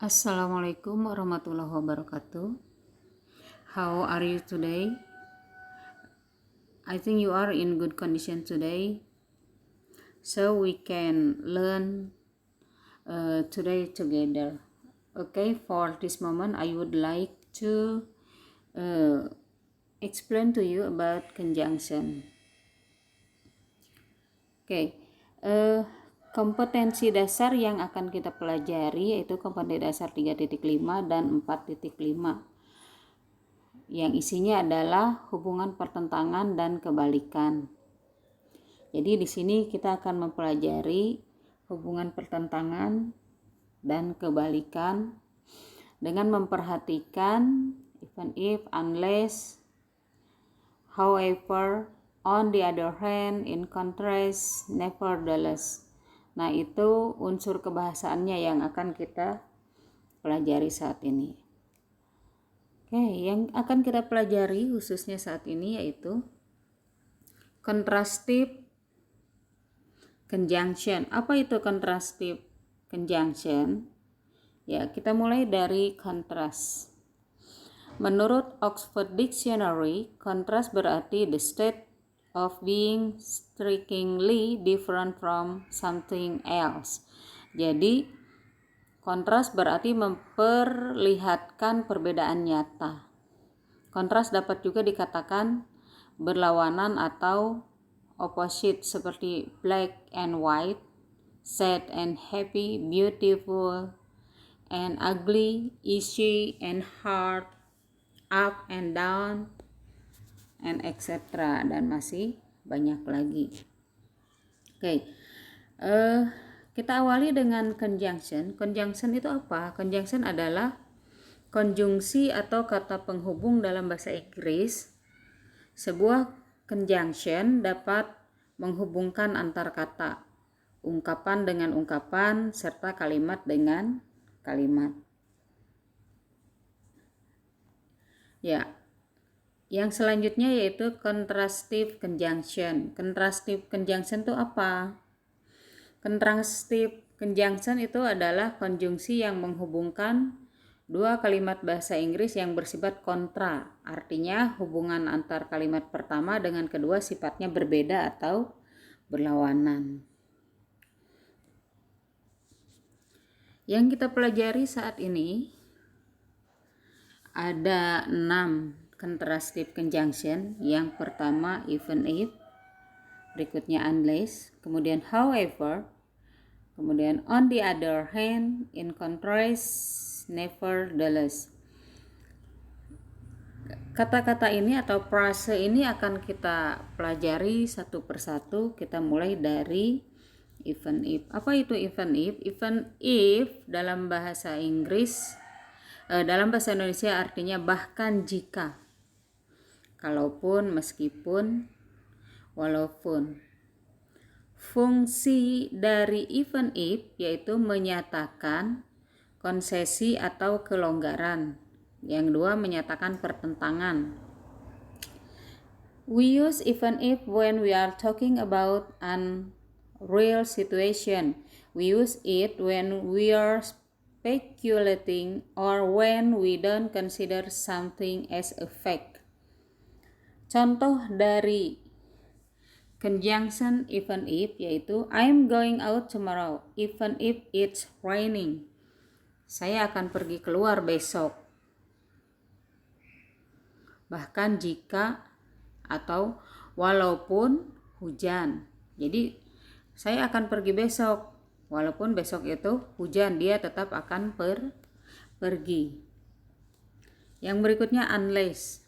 Assalamualaikum warahmatullahi wabarakatuh. How are you today? I think you are in good condition today. So we can learn today together. Okay, for this moment I would like to uh, explain to you about conjunction. Okay, kompetensi dasar yang akan kita pelajari yaitu kompetensi dasar 3.5 dan 4.5 yang isinya adalah hubungan pertentangan dan kebalikan. Jadi di sini kita akan mempelajari hubungan pertentangan dan kebalikan dengan memperhatikan even if, unless, however, on the other hand, in contrast, nevertheless. Nah, itu unsur kebahasaannya yang akan kita pelajari saat ini. Oke, yang akan kita pelajari khususnya saat ini yaitu contrastive conjunction. Apa itu contrastive conjunction? Ya, kita mulai dari contrast. Menurut Oxford Dictionary, contrast berarti the state of being strikingly different from something else. Jadi kontras berarti memperlihatkan perbedaan nyata. Kontras dapat juga dikatakan berlawanan atau opposite seperti black and white, sad and happy, beautiful and ugly, easy and hard, up and down, and etc. Dan masih banyak lagi. Oke. Kita awali dengan conjunction. Conjunction itu apa? Conjunction adalah konjungsi atau kata penghubung dalam bahasa Inggris. Sebuah conjunction dapat menghubungkan antar kata, ungkapan dengan ungkapan, serta kalimat dengan kalimat. Ya, yang selanjutnya yaitu contrastive conjunction. Contrastive conjunction itu apa? Contrastive conjunction itu adalah konjungsi yang menghubungkan dua kalimat bahasa Inggris yang bersifat kontra. Artinya hubungan antar kalimat pertama dengan kedua sifatnya berbeda atau berlawanan. Yang kita pelajari saat ini ada 6 contrastive conjunction. Yang pertama even if, berikutnya unless, kemudian however, kemudian on the other hand, in contrast, nevertheless. Kata-kata ini atau frase ini akan kita pelajari satu persatu. Kita mulai dari even if. Apa itu even if? Even if dalam bahasa Inggris, dalam bahasa Indonesia artinya bahkan jika, kalaupun, meskipun, walaupun. Fungsi dari even if yaitu menyatakan konsesi atau kelonggaran. Yang dua menyatakan pertentangan. We use even if when we are talking about an real situation. We use it when we are speculating or when we don't consider something as a fact. Contoh dari conjunction even if yaitu I'm going out tomorrow even if it's raining. Saya akan pergi keluar besok. Bahkan jika atau walaupun hujan. Jadi saya akan pergi besok. Walaupun besok itu hujan, dia tetap akan pergi. Yang berikutnya unless.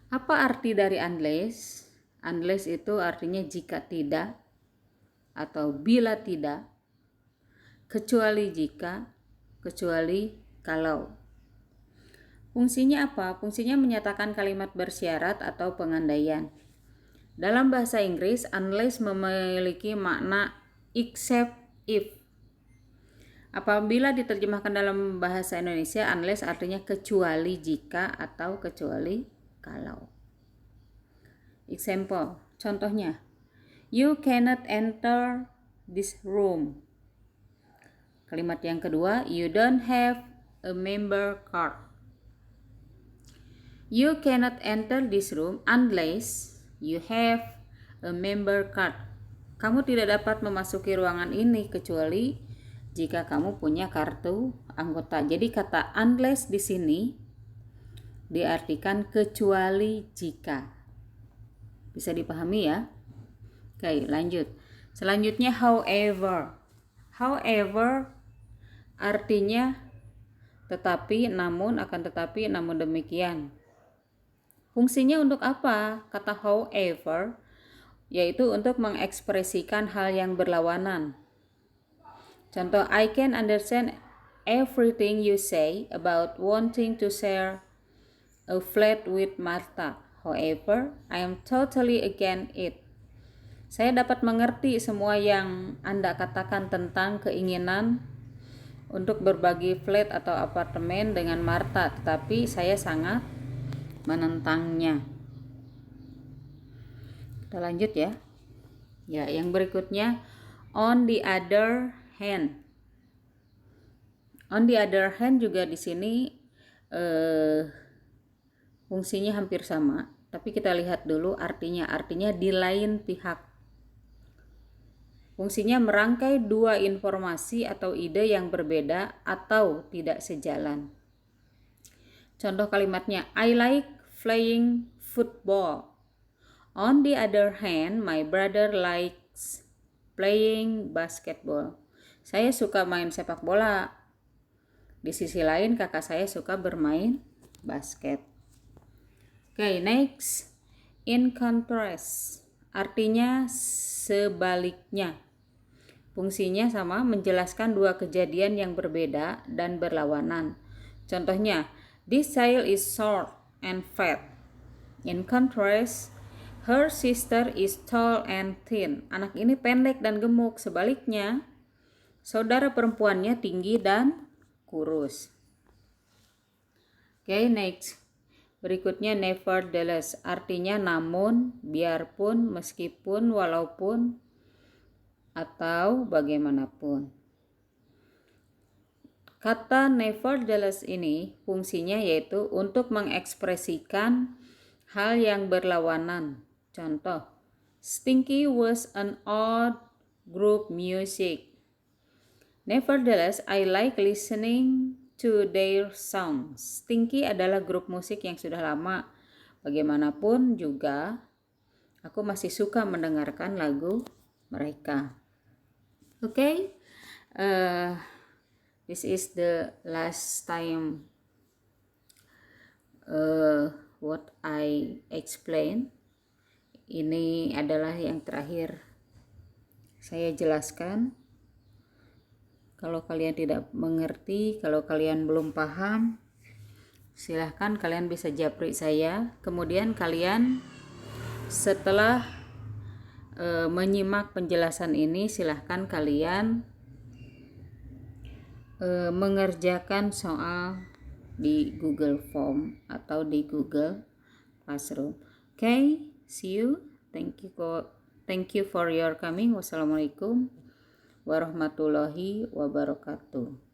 Apa arti dari unless? Unless itu artinya jika tidak atau bila tidak, kecuali jika, kecuali kalau. Fungsinya apa? Fungsinya menyatakan kalimat bersyarat atau pengandaian. Dalam bahasa Inggris, unless memiliki makna except if. Apabila diterjemahkan dalam bahasa Indonesia, unless artinya kecuali jika atau kecuali kalau. Example, contohnya, you cannot enter this room. Kalimat yang kedua, you don't have a member card. You cannot enter this room unless you have a member card. Kamu tidak dapat memasuki ruangan ini kecuali jika kamu punya kartu anggota. Jadi kata unless di sini diartikan kecuali jika. Bisa dipahami ya? Oke, lanjut. Selanjutnya however. However artinya tetapi, namun, akan tetapi, namun demikian. Fungsinya untuk apa? Kata however yaitu untuk mengekspresikan hal yang berlawanan. Contoh, I can understand everything you say about wanting to share a flat with Martha. However, I am totally against it. Saya dapat mengerti semua yang Anda katakan tentang keinginan untuk berbagi flat atau apartemen dengan Martha, tetapi saya sangat menentangnya. Kita lanjut ya. Ya, yang berikutnya on the other hand. On the other hand juga di sini fungsinya hampir sama, tapi kita lihat dulu artinya. Artinya di lain pihak. Fungsinya merangkai dua informasi atau ide yang berbeda atau tidak sejalan. Contoh kalimatnya, I like playing football. On the other hand, my brother likes playing basketball. Saya suka main sepak bola. Di sisi lain, kakak saya suka bermain basket. Oke, next. In contrast, artinya sebaliknya. Fungsinya sama, menjelaskan dua kejadian yang berbeda dan berlawanan. Contohnya, this child is short and fat. In contrast, her sister is tall and thin. Anak ini pendek dan gemuk. Sebaliknya, saudara perempuannya tinggi dan kurus. Oke, next. Berikutnya nevertheless, artinya namun, biarpun, meskipun, walaupun, atau bagaimanapun. Kata nevertheless ini fungsinya yaitu untuk mengekspresikan hal yang berlawanan. Contoh, Stinky was an odd group music. Nevertheless, I like listening to their songs. Stinky adalah grup musik yang sudah lama. Bagaimanapun juga, aku masih suka mendengarkan lagu mereka. Okay, this is the last time what I explain. Ini adalah yang terakhir saya jelaskan. Kalau kalian tidak mengerti, kalau kalian belum paham, silahkan kalian bisa japri saya. Kemudian kalian setelah menyimak penjelasan ini, silahkan kalian mengerjakan soal di Google Form atau di Google Classroom. Okay, see you. Thank you for your coming. Wassalamualaikum warahmatullahi wabarakatuh.